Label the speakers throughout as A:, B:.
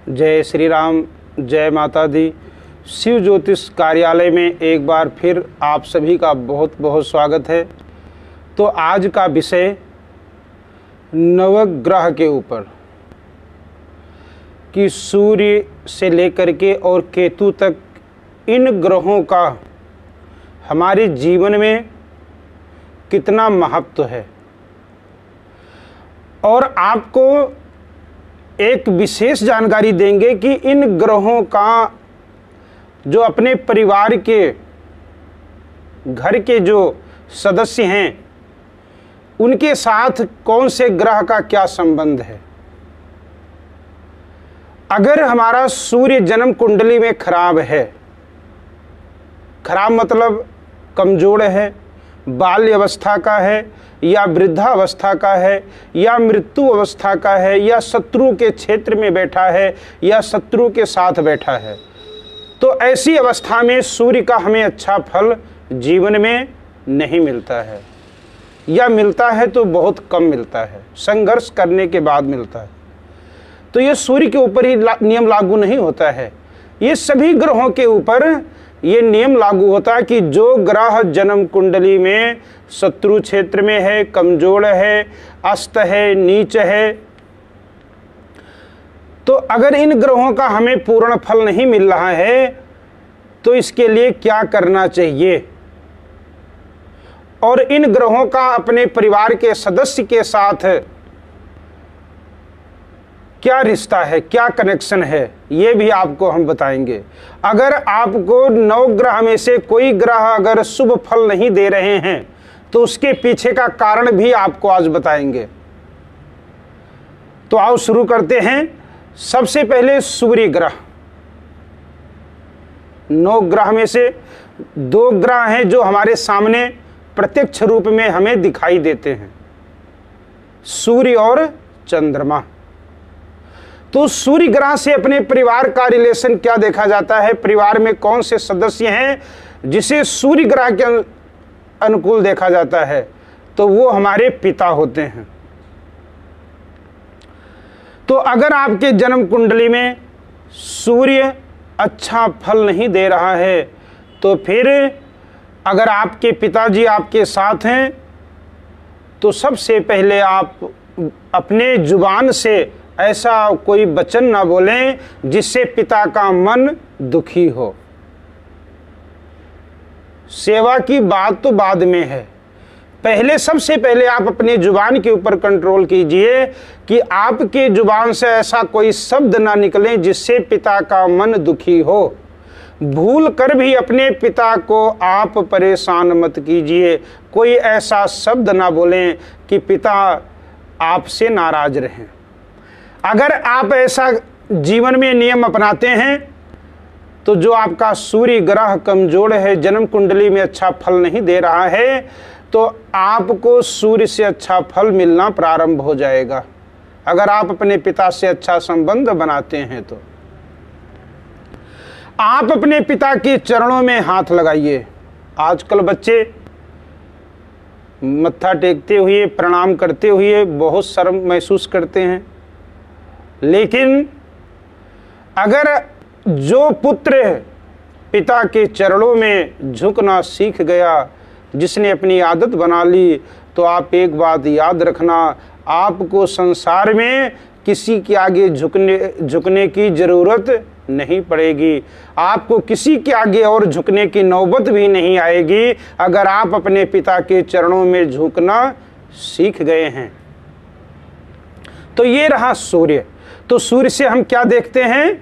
A: जय श्री राम, जय माता दी। शिव ज्योतिष कार्यालय में एक बार फिर आप सभी का बहुत बहुत स्वागत है। तो आज का विषय नवग्रह के ऊपर कि सूर्य से लेकर के और केतु तक इन ग्रहों का हमारे जीवन में कितना महत्व है, और आपको एक विशेष जानकारी देंगे कि इन ग्रहों का जो अपने परिवार के घर के जो सदस्य हैं उनके साथ कौन से ग्रह का क्या संबंध है। अगर हमारा सूर्य जन्म कुंडली में खराब है, खराब मतलब कमजोर है, बाल्य अवस्था का है या वृद्धावस्था का है या मृत्यु अवस्था का है या शत्रु के क्षेत्र में बैठा है या शत्रु के साथ बैठा है, तो ऐसी अवस्था में सूर्य का हमें अच्छा फल जीवन में नहीं मिलता है, या मिलता है तो बहुत कम मिलता है, संघर्ष करने के बाद मिलता है। तो ये सूर्य के ऊपर ही नियम लागू नहीं होता है, ये सभी ग्रहों के ऊपर ये नियम लागू होता है कि जो ग्रह जन्म कुंडली में शत्रु क्षेत्र में है, कमजोर है, अस्त है, नीच है, तो अगर इन ग्रहों का हमें पूर्ण फल नहीं मिल रहा है तो इसके लिए क्या करना चाहिए, और इन ग्रहों का अपने परिवार के सदस्य के साथ क्या रिश्ता है, क्या कनेक्शन है, ये भी आपको हम बताएंगे। अगर आपको 9 ग्रह में से कोई ग्रह अगर शुभ फल नहीं दे रहे हैं तो उसके पीछे का कारण भी आपको आज बताएंगे। तो आओ शुरू करते हैं। सबसे पहले सूर्य ग्रह। 9 ग्रह में से 2 ग्रह हैं जो हमारे सामने प्रत्यक्ष रूप में हमें दिखाई देते हैं, सूर्य और चंद्रमा। तो सूर्य ग्रह से अपने परिवार का रिलेशन क्या देखा जाता है, परिवार में कौन से सदस्य हैं जिसे सूर्य ग्रह के अनुकूल देखा जाता है, तो वो हमारे पिता होते हैं। तो अगर आपके जन्म कुंडली में सूर्य अच्छा फल नहीं दे रहा है तो फिर अगर आपके पिताजी आपके साथ हैं तो सबसे पहले आप अपने जुबान से ऐसा कोई वचन ना बोलें जिससे पिता का मन दुखी हो। सेवा की बात तो बाद में है, पहले सबसे पहले आप अपनी जुबान के ऊपर कंट्रोल कीजिए कि आपके जुबान से ऐसा कोई शब्द ना निकले जिससे पिता का मन दुखी हो। भूल कर भी अपने पिता को आप परेशान मत कीजिए, कोई ऐसा शब्द ना बोलें कि पिता आपसे नाराज रहें। अगर आप ऐसा जीवन में नियम अपनाते हैं तो जो आपका सूर्य ग्रह कमजोर है, जन्म कुंडली में अच्छा फल नहीं दे रहा है, तो आपको सूर्य से अच्छा फल मिलना प्रारंभ हो जाएगा। अगर आप अपने पिता से अच्छा संबंध बनाते हैं तो आप अपने पिता के चरणों में हाथ लगाइए। आजकल बच्चे मत्था टेकते हुए, प्रणाम करते हुए बहुत शर्म महसूस करते हैं, लेकिन अगर जो पुत्र पिता के चरणों में झुकना सीख गया, जिसने अपनी आदत बना ली, तो आप एक बात याद रखना, आपको संसार में किसी के आगे झुकने की ज़रूरत नहीं पड़ेगी। आपको किसी के आगे और झुकने की नौबत भी नहीं आएगी अगर आप अपने पिता के चरणों में झुकना सीख गए हैं। तो ये रहा सूर्य। तो सूर्य से हम क्या देखते हैं,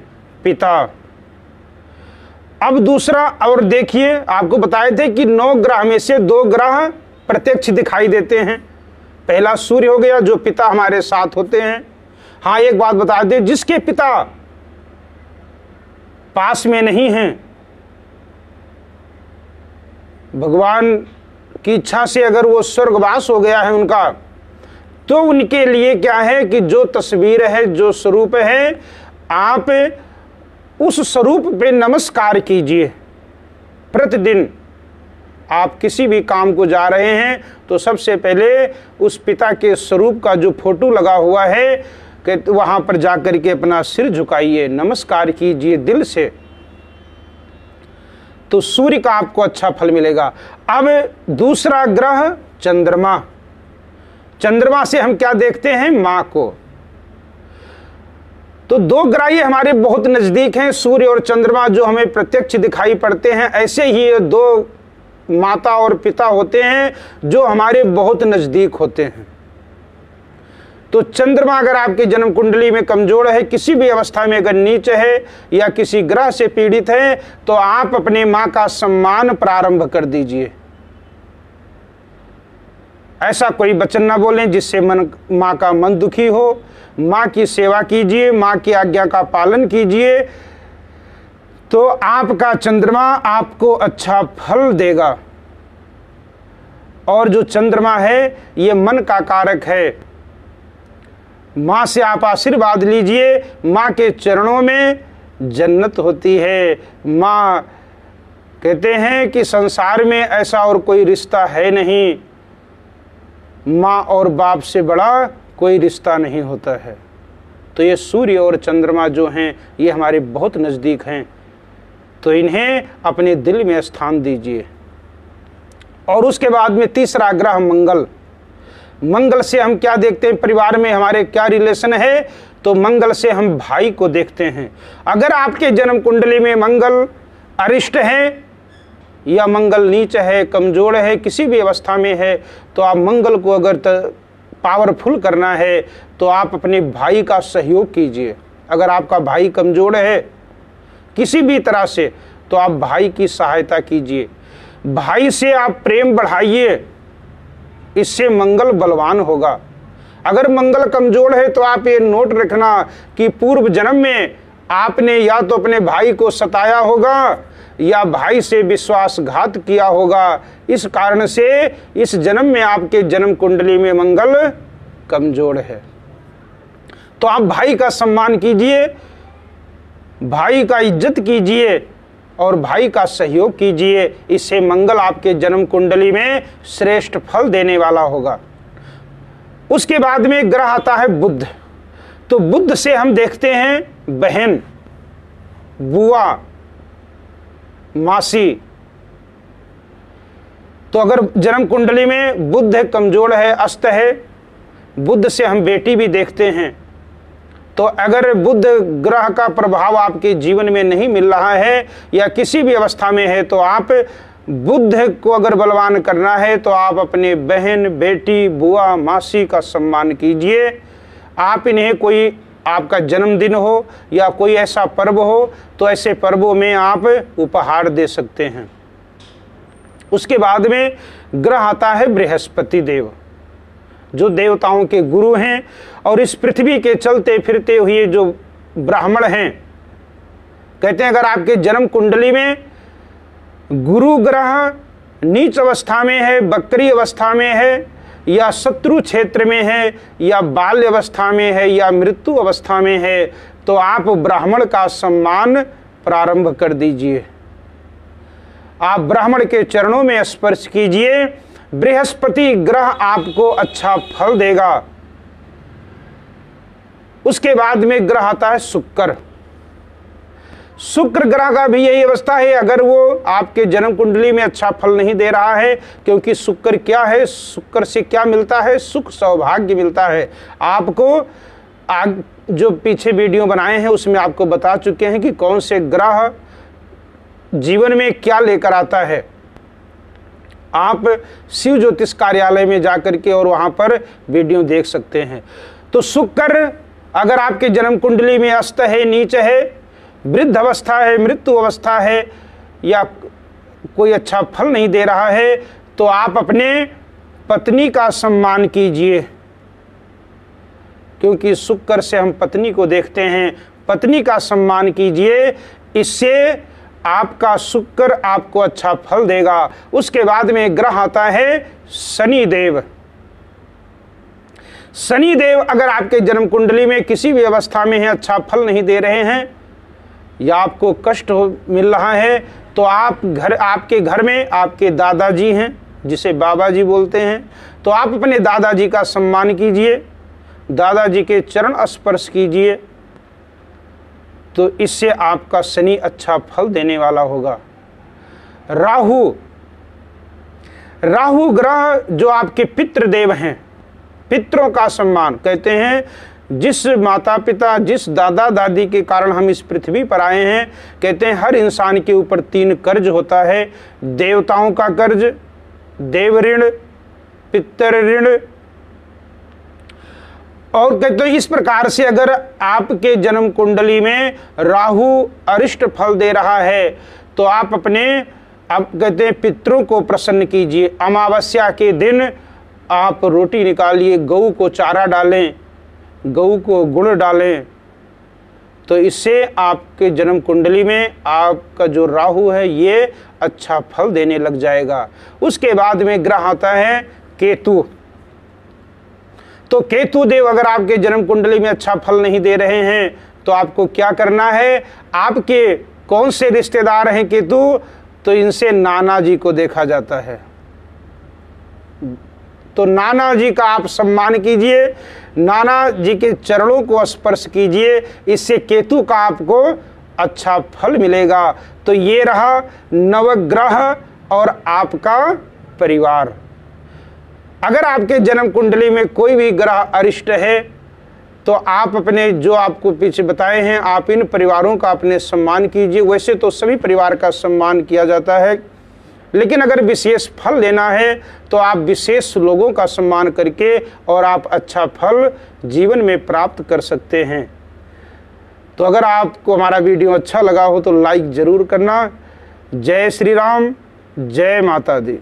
A: पिता। अब दूसरा, और देखिए आपको बताए थे कि 9 ग्रह में से 2 ग्रह प्रत्यक्ष दिखाई देते हैं। पहला सूर्य हो गया जो पिता हमारे साथ होते हैं। हाँ, एक बात बता दें, जिसके पिता पास में नहीं हैं, भगवान की इच्छा से अगर वो स्वर्गवास हो गया है उनका, तो उनके लिए क्या है कि जो तस्वीर है, जो स्वरूप है, आप उस स्वरूप पे नमस्कार कीजिए। प्रतिदिन आप किसी भी काम को जा रहे हैं तो सबसे पहले उस पिता के स्वरूप का जो फोटो लगा हुआ है कि वहाँ पर जाकर के अपना सिर झुकाइए, नमस्कार कीजिए दिल से, तो सूर्य का आपको अच्छा फल मिलेगा। अब दूसरा ग्रह चंद्रमा। चंद्रमा से हम क्या देखते हैं? माँ को। तो दो ग्रह ये हमारे बहुत नज़दीक हैं, सूर्य और चंद्रमा, जो हमें प्रत्यक्ष दिखाई पड़ते हैं। ऐसे ही ये दो माता और पिता होते हैं जो हमारे बहुत नज़दीक होते हैं। तो चंद्रमा अगर आपकी जन्म कुंडली में कमजोर है, किसी भी अवस्था में अगर नीच है या किसी ग्रह से पीड़ित है, तो आप अपने माँ का सम्मान प्रारंभ कर दीजिए। ऐसा कोई वचन ना बोलें जिससे माँ का मन दुखी हो। माँ की सेवा कीजिए, माँ की आज्ञा का पालन कीजिए, तो आपका चंद्रमा आपको अच्छा फल देगा। और जो चंद्रमा है ये मन का कारक है। माँ से आप आशीर्वाद लीजिए, माँ के चरणों में जन्नत होती है। माँ कहते हैं कि संसार में ऐसा और कोई रिश्ता है नहीं, माँ और बाप से बड़ा कोई रिश्ता नहीं होता है। तो ये सूर्य और चंद्रमा जो हैं ये हमारे बहुत नज़दीक हैं, तो इन्हें अपने दिल में स्थान दीजिए। और उसके बाद में तीसरा ग्रह मंगल। मंगल से हम क्या देखते हैं? परिवार में हमारे क्या रिलेशन है? तो मंगल से हम भाई को देखते हैं। अगर आपके जन्म कुंडली में मंगल अरिष्ट है या मंगल नीच है, कमजोर है, किसी भी अवस्था में है, तो आप मंगल को अगर पावरफुल करना है तो आप अपने भाई का सहयोग कीजिए। अगर आपका भाई कमजोर है किसी भी तरह से, तो आप भाई की सहायता कीजिए, भाई से आप प्रेम बढ़ाइए, इससे मंगल बलवान होगा। अगर मंगल कमजोर है तो आप ये नोट रखना कि पूर्व जन्म में आपने या तो अपने भाई को सताया होगा या भाई से विश्वासघात किया होगा। इस कारण से इस जन्म में आपके जन्म कुंडली में मंगल कमजोर है। तो आप भाई का सम्मान कीजिए, भाई का इज्जत कीजिए और भाई का सहयोग कीजिए। इससे मंगल आपके जन्म कुंडली में श्रेष्ठ फल देने वाला होगा। उसके बाद में ग्रह आता है बुध। तो बुध से हम देखते हैं बहन, बुआ, मासी। तो अगर जन्म कुंडली में बुध कमजोर है, अस्त है, बुध से हम बेटी भी देखते हैं। तो अगर बुध ग्रह का प्रभाव आपके जीवन में नहीं मिल रहा है या किसी भी अवस्था में है, तो आप बुध को अगर बलवान करना है तो आप अपने बहन, बेटी, बुआ, मासी का सम्मान कीजिए। आप इन्हें कोई आपका जन्मदिन हो या कोई ऐसा पर्व हो तो ऐसे पर्वों में आप उपहार दे सकते हैं। उसके बाद में ग्रह आता है बृहस्पति देव, जो देवताओं के गुरु हैं और इस पृथ्वी के चलते फिरते हुए जो ब्राह्मण हैं। कहते हैं अगर आपके जन्म कुंडली में गुरु ग्रह नीच अवस्था में है, बकरी अवस्था में है या शत्रु क्षेत्र में है या बाल्य अवस्था में है या मृत्यु अवस्था में है, तो आप ब्राह्मण का सम्मान प्रारंभ कर दीजिए। आप ब्राह्मण के चरणों में स्पर्श कीजिए। बृहस्पति ग्रह आपको अच्छा फल देगा। उसके बाद में ग्रह आता है शुक्र। शुक्र ग्रह का भी यही अवस्था है। अगर वो आपके जन्म कुंडली में अच्छा फल नहीं दे रहा है, क्योंकि शुक्र क्या है, शुक्र से क्या मिलता है? सुख सौभाग्य मिलता है। आपको जो पीछे वीडियो बनाए हैं उसमें आपको बता चुके हैं कि कौन से ग्रह जीवन में क्या लेकर आता है। आप शिव ज्योतिष कार्यालय में जाकर के और वहां पर वीडियो देख सकते हैं। तो शुक्र अगर आपके जन्म कुंडली में अस्त है, नीच है, वृद्ध अवस्था है, मृत्यु अवस्था है या कोई अच्छा फल नहीं दे रहा है, तो आप अपने पत्नी का सम्मान कीजिए, क्योंकि शुक्र से हम पत्नी को देखते हैं। पत्नी का सम्मान कीजिए, इससे आपका शुक्र आपको अच्छा फल देगा। उसके बाद में ग्रह आता है शनि देव। शनि देव अगर आपके जन्म कुंडली में किसी भी अवस्था में है, अच्छा फल नहीं दे रहे हैं या आपको कष्ट मिल रहा है, तो आपके घर में आपके दादाजी हैं, जिसे बाबा जी बोलते हैं, तो आप अपने दादाजी का सम्मान कीजिए। दादाजी के चरण स्पर्श कीजिए, तो इससे आपका शनि अच्छा फल देने वाला होगा। राहु ग्रह जो आपके पितृदेव हैं, पितरों का सम्मान, कहते हैं जिस माता पिता, जिस दादा दादी के कारण हम इस पृथ्वी पर आए हैं, कहते हैं हर इंसान के ऊपर 3 कर्ज होता है। देवताओं का कर्ज, देव ऋण, पितर ऋण। और कहते हैं इस प्रकार से अगर आपके जन्म कुंडली में राहु अरिष्ट फल दे रहा है तो आप कहते हैं पितरों को प्रसन्न कीजिए। अमावस्या के दिन आप रोटी निकालिए, गऊ को चारा डालें, गऊ को गुड़ डालें, तो इससे आपके जन्म कुंडली में आपका जो राहु है ये अच्छा फल देने लग जाएगा। उसके बाद में ग्रह आता है केतु। तो केतु देव अगर आपके जन्म कुंडली में अच्छा फल नहीं दे रहे हैं तो आपको क्या करना है, आपके कौन से रिश्तेदार हैं केतु, तो इनसे नाना जी को देखा जाता है, तो नाना जी का आप सम्मान कीजिए, नाना जी के चरणों को स्पर्श कीजिए, इससे केतु का आपको अच्छा फल मिलेगा। तो ये रहा नवग्रह और आपका परिवार। अगर आपके जन्म कुंडली में कोई भी ग्रह अरिष्ट है तो आप अपने जो आपको पीछे बताए हैं, आप इन परिवारों का अपने सम्मान कीजिए। वैसे तो सभी परिवार का सम्मान किया जाता है, लेकिन अगर विशेष फल लेना है तो आप विशेष लोगों का सम्मान करके और आप अच्छा फल जीवन में प्राप्त कर सकते हैं। तो अगर आपको हमारा वीडियो अच्छा लगा हो तो लाइक ज़रूर करना। जय श्री राम, जय माता दी।